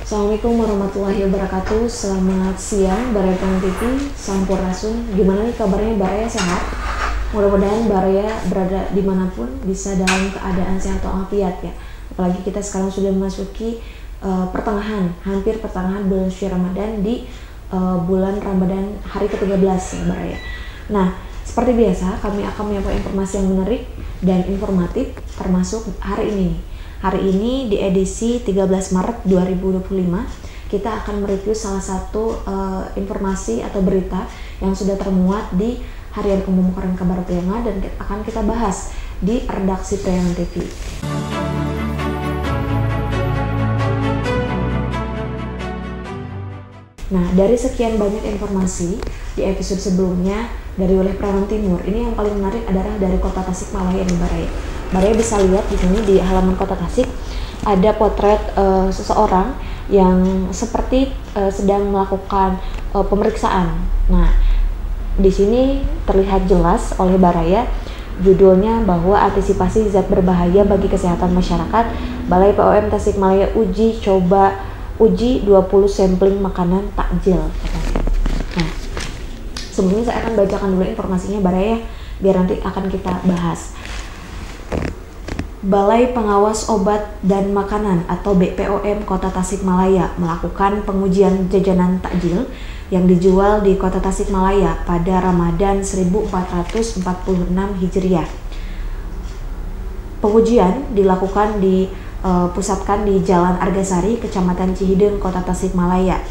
Assalamualaikum warahmatullahi wabarakatuh. Selamat siang Baraya Pengen TV, Sampurasun. Gimana nih kabarnya Baraya, sehat? Mudah-mudahan Baraya berada dimanapun bisa dalam keadaan sehat walafiat ya. Apalagi kita sekarang sudah memasuki hampir pertengahan bulan suci Ramadan di bulan Ramadan hari ke-13 ya Baraya. Nah, seperti biasa kami akan menyampaikan informasi yang menarik dan informatif termasuk hari ini. Hari ini di edisi 13 Maret 2025 kita akan mereview salah satu informasi atau berita yang sudah termuat di Harian Umum Koran Kabar Priangan dan akan kita bahas di redaksi Priangan TV. Nah, dari sekian banyak informasi di episode sebelumnya dari wilayah Priangan Timur, ini yang paling menarik adalah dari Kota Tasikmalaya nih Baraya. Baraya bisa lihat di sini di halaman Kota Tasik ada potret seseorang yang seperti sedang melakukan pemeriksaan. Nah, di sini terlihat jelas oleh Baraya judulnya bahwa antisipasi zat berbahaya bagi kesehatan masyarakat. Balai POM Tasikmalaya uji 20 sampling makanan takjil. Nah, sebelumnya saya akan bacakan dulu informasinya Baraya biar nanti akan kita bahas. Balai Pengawas Obat dan Makanan atau BPOM Kota Tasikmalaya melakukan pengujian jajanan takjil yang dijual di Kota Tasikmalaya pada Ramadan 1446 Hijriah. Pengujian dilakukan pusatkan di Jalan Argasari, Kecamatan Cihideng, Kota Tasikmalaya.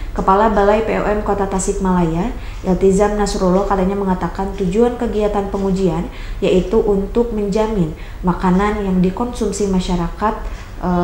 Kepala Balai POM Kota Tasikmalaya, Iltizam Nasrullah katanya mengatakan tujuan kegiatan pengujian yaitu untuk menjamin makanan yang dikonsumsi masyarakat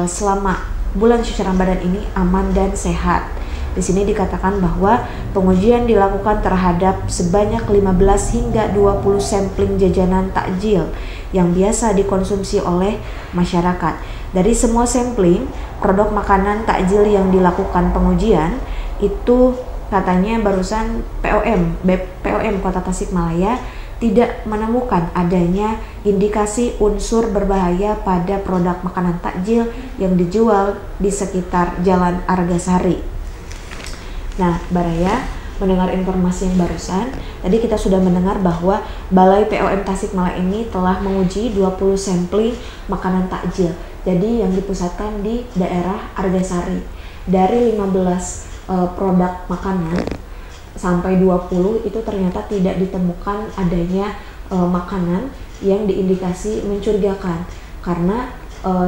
selama bulan suci Ramadan ini aman dan sehat. Di sini dikatakan bahwa pengujian dilakukan terhadap sebanyak 15 hingga 20 sampling jajanan takjil yang biasa dikonsumsi oleh masyarakat. Dari semua sampling produk makanan takjil yang dilakukan pengujian itu katanya barusan POM Kota Tasikmalaya tidak menemukan adanya indikasi unsur berbahaya pada produk makanan takjil yang dijual di sekitar Jalan Argasari. Nah, Baraya mendengar informasi yang barusan, tadi kita sudah mendengar bahwa Balai POM Tasikmalaya ini telah menguji 20 sampling makanan takjil. Jadi yang dipusatkan di daerah Argasari. Dari 15 produk makanan sampai 20 itu ternyata tidak ditemukan adanya makanan yang diindikasi mencurigakan, karena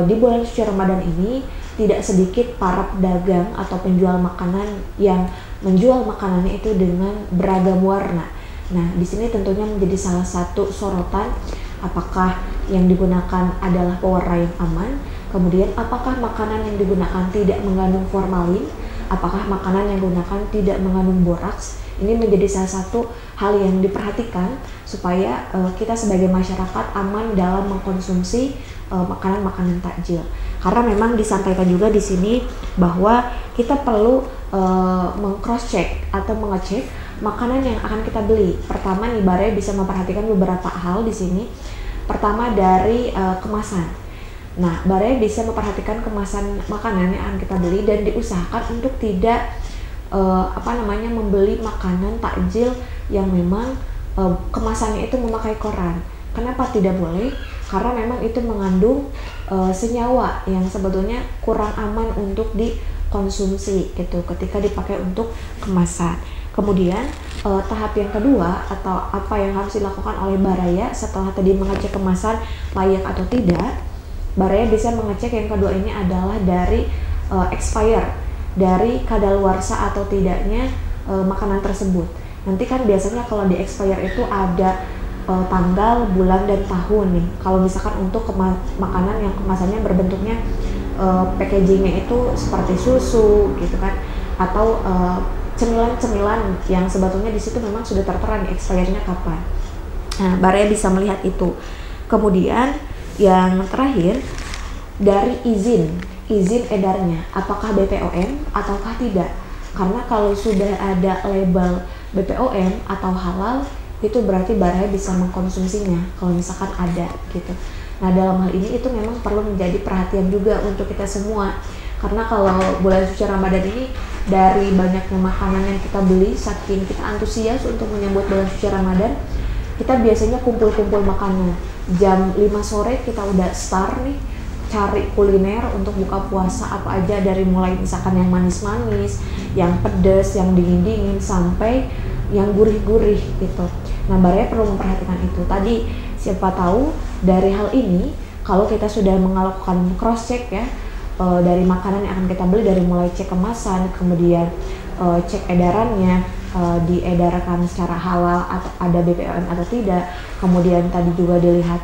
di bulan suci Ramadan ini tidak sedikit para pedagang atau penjual makanan yang menjual makanannya itu dengan beragam warna. Nah, di sini tentunya menjadi salah satu sorotan apakah yang digunakan adalah pewarna yang aman, kemudian apakah makanan yang digunakan tidak mengandung formalin, apakah makanan yang digunakan tidak mengandung boraks. Ini menjadi salah satu hal yang diperhatikan supaya kita sebagai masyarakat aman dalam mengkonsumsi makanan-makanan takjil. Karena memang disampaikan juga di sini bahwa kita perlu meng-cross check atau mengecek makanan yang akan kita beli. Pertama nih Baraya bisa memperhatikan beberapa hal di sini. Pertama dari kemasan. Nah, Baraya bisa memperhatikan kemasan makanan yang akan kita beli dan diusahakan untuk tidak membeli makanan takjil yang memang kemasannya itu memakai koran. Kenapa tidak boleh? Karena memang itu mengandung senyawa yang sebetulnya kurang aman untuk dikonsumsi gitu ketika dipakai untuk kemasan. Kemudian tahap yang kedua atau apa yang harus dilakukan oleh Baraya setelah tadi mengecek kemasan layak atau tidak, Baraya bisa mengecek yang kedua ini adalah dari expire, dari kadaluarsa atau tidaknya makanan tersebut. Nanti kan biasanya kalau di expire itu ada tanggal, bulan, dan tahun nih. Kalau misalkan untuk makanan yang kemasannya berbentuknya packagingnya itu seperti susu gitu kan, atau cemilan-cemilan yang sebetulnya di situ memang sudah tertera nih expire-nya kapan. Nah, Baraya bisa melihat itu. Kemudian yang terakhir dari izin edarnya, apakah BPOM ataukah tidak. Karena kalau sudah ada label BPOM atau halal, itu berarti Baraya bisa mengkonsumsinya kalau misalkan ada gitu. Nah, dalam hal ini itu memang perlu menjadi perhatian juga untuk kita semua, Karena kalau bulan suci Ramadan ini dari banyaknya makanan yang kita beli, saking kita antusias untuk menyambut bulan suci Ramadan, kita biasanya kumpul-kumpul makanan. Jam 5 sore kita udah start nih cari kuliner untuk buka puasa apa aja, dari mulai misalkan yang manis-manis, yang pedas, yang dingin-dingin, sampai yang gurih-gurih gitu. Nah, Baraya perlu memperhatikan itu. Tadi siapa tahu dari hal ini, kalau kita sudah melakukan cross check ya, dari makanan yang akan kita beli, dari mulai cek kemasan, kemudian cek edarannya, diedarkan secara halal atau ada BPOM atau tidak, kemudian tadi juga dilihat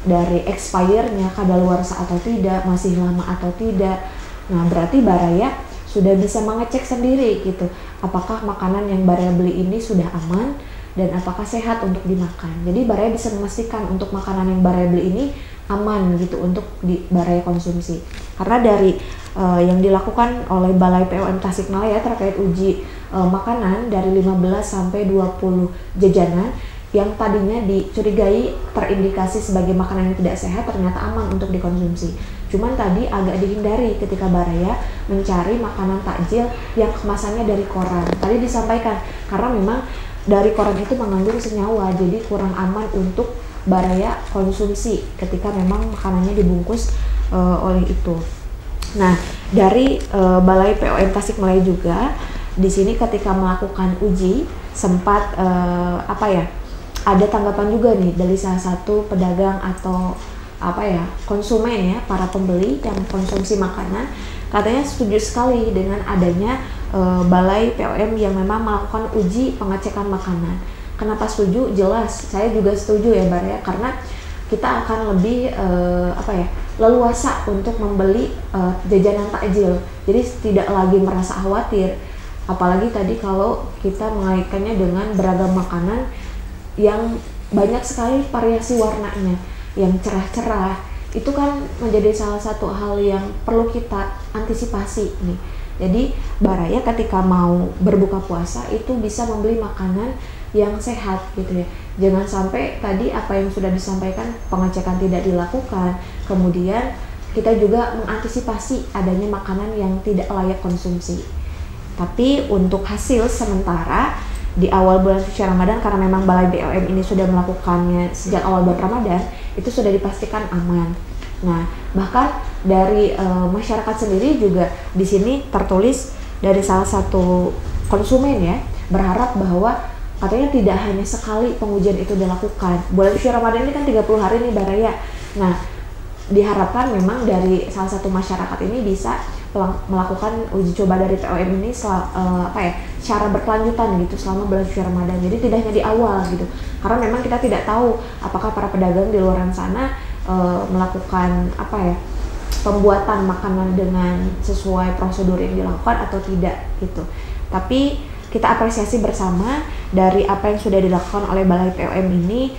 dari expirednya, kadaluarsa atau tidak, masih lama atau tidak. Nah, berarti Baraya sudah bisa mengecek sendiri gitu, apakah makanan yang Baraya beli ini sudah aman dan apakah sehat untuk dimakan. Jadi Baraya bisa memastikan untuk makanan yang Baraya beli ini aman gitu untuk Baraya konsumsi. Karena dari yang dilakukan oleh Balai POM Tasikmalaya terkait uji makanan dari 15 sampai 20 jajanan yang tadinya dicurigai terindikasi sebagai makanan yang tidak sehat, ternyata aman untuk dikonsumsi. Cuman tadi agak dihindari ketika Baraya mencari makanan takjil yang kemasannya dari koran. Tadi disampaikan karena memang dari koran itu mengandung senyawa, jadi kurang aman untuk Baraya konsumsi ketika memang makanannya dibungkus oleh itu. Nah, dari Balai POM Tasikmalaya juga di sini ketika melakukan uji sempat ada tanggapan juga nih dari salah satu pedagang atau konsumen ya, para pembeli yang konsumsi makanan, katanya setuju sekali dengan adanya Balai POM yang memang melakukan uji pengecekan makanan. Kenapa setuju? Jelas, saya juga setuju ya Baraya, karena kita akan lebih leluasa untuk membeli jajanan takjil. Jadi tidak lagi merasa khawatir. Apalagi tadi kalau kita mengaitkannya dengan beragam makanan yang banyak sekali variasi warnanya, yang cerah-cerah, itu kan menjadi salah satu hal yang perlu kita antisipasi nih. Jadi Baraya ketika mau berbuka puasa itu bisa membeli makanan yang sehat gitu ya. Jangan sampai tadi apa yang sudah disampaikan, pengecekan tidak dilakukan, kemudian kita juga mengantisipasi adanya makanan yang tidak layak konsumsi. Tapi untuk hasil sementara di awal bulan suci Ramadan, karena memang Balai BOM ini sudah melakukannya sejak awal bulan Ramadan, itu sudah dipastikan aman. Nah, bahkan dari masyarakat sendiri juga di sini tertulis dari salah satu konsumen ya, berharap bahwa katanya tidak hanya sekali pengujian itu dilakukan. Bulan suci Ramadan ini kan 30 hari nih Baraya. Nah, diharapkan memang dari salah satu masyarakat ini bisa melakukan uji coba dari POM ini secara berkelanjutan gitu selama bulan suci Ramadan. Jadi tidak hanya di awal gitu, karena memang kita tidak tahu apakah para pedagang di luar sana melakukan pembuatan makanan dengan sesuai prosedur yang dilakukan atau tidak gitu. Tapi kita apresiasi bersama dari apa yang sudah dilakukan oleh Balai POM ini,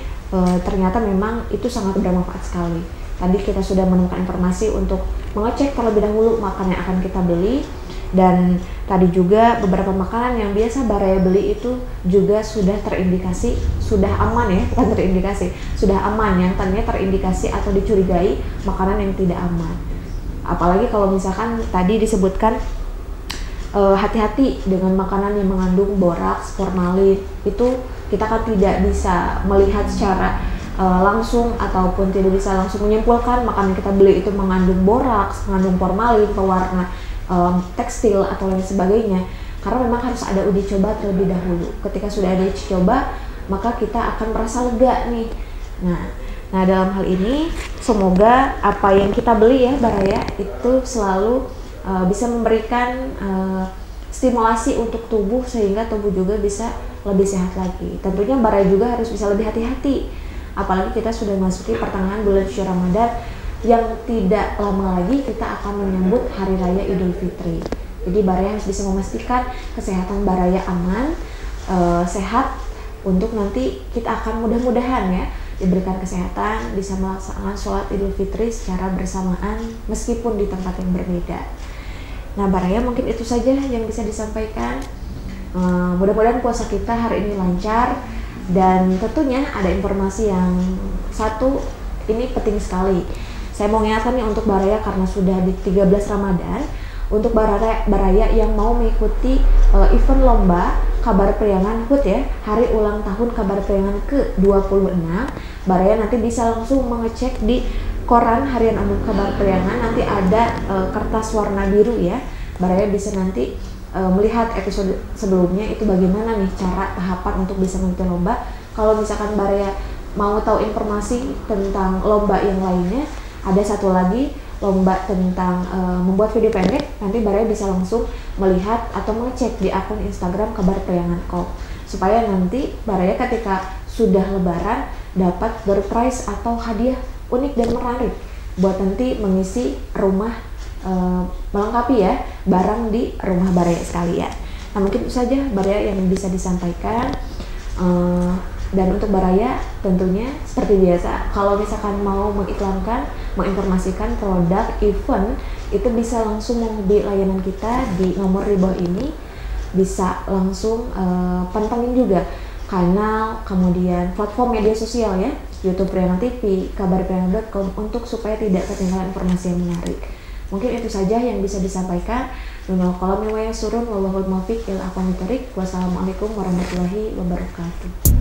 ternyata memang itu sangat bermanfaat sekali. Tadi kita sudah menemukan informasi untuk mengecek terlebih dahulu makanan yang akan kita beli, dan tadi juga beberapa makanan yang biasa Baraya beli itu juga sudah terindikasi, sudah aman ya, bukan terindikasi, sudah aman, yang tadinya terindikasi atau dicurigai makanan yang tidak aman. Apalagi kalau misalkan tadi disebutkan hati-hati dengan makanan yang mengandung boraks, formalin, itu kita kan tidak bisa melihat secara langsung ataupun tidak bisa langsung menyimpulkan makanan kita beli itu mengandung boraks, mengandung formalin, pewarna tekstil atau lain sebagainya, karena memang harus ada uji coba terlebih dahulu. Ketika sudah ada uji coba, maka kita akan merasa lega nih. Nah dalam hal ini semoga apa yang kita beli ya Baraya itu selalu bisa memberikan stimulasi untuk tubuh sehingga tubuh juga bisa lebih sehat lagi. Tentunya Baraya juga harus bisa lebih hati-hati. Apalagi kita sudah masuki pertengahan bulan suci Ramadan yang tidak lama lagi kita akan menyambut Hari Raya Idul Fitri. Jadi Baraya harus bisa memastikan kesehatan Baraya aman, sehat, untuk nanti kita akan mudah-mudahan ya diberikan kesehatan, bisa melaksanakan sholat Idul Fitri secara bersamaan meskipun di tempat yang berbeda. Nah Baraya mungkin itu saja yang bisa disampaikan. Mudah-mudahan puasa kita hari ini lancar. Dan tentunya ada informasi yang satu ini penting sekali. Saya mau ingatkan nih untuk Baraya, karena sudah di 13 Ramadan, untuk baraya yang mau mengikuti event lomba Kabar Priangan HUT ya, hari ulang tahun Kabar Priangan ke-26, baraya nanti bisa langsung mengecek di koran harian umum Kabar Priangan, nanti ada kertas warna biru ya. Baraya bisa nanti melihat episode sebelumnya itu bagaimana nih cara tahapan untuk bisa mengikuti lomba. Kalau misalkan baraya mau tahu informasi tentang lomba yang lainnya, ada satu lagi lomba tentang membuat video pendek, nanti baraya bisa langsung melihat atau mengecek di akun Instagram Kabar Priangan Co, supaya nanti baraya ketika sudah lebaran dapat berprize atau hadiah unik dan menarik buat nanti mengisi rumah, melengkapi ya barang di rumah baraya sekalian. Nah, mungkin itu saja baraya yang bisa disampaikan. Dan untuk baraya tentunya seperti biasa, kalau misalkan mau mengiklankan, menginformasikan produk event, itu bisa langsung menghubungi layanan kita di nomor di bawah ini. Bisa langsung pantengin juga kanal, kemudian platform media sosial ya, YouTube Priangan TV, kabarpriangan.com, untuk supaya tidak ketinggalan informasi yang menarik. Mungkin itu saja yang bisa disampaikan. Wassalamualaikum warahmatullahi wabarakatuh.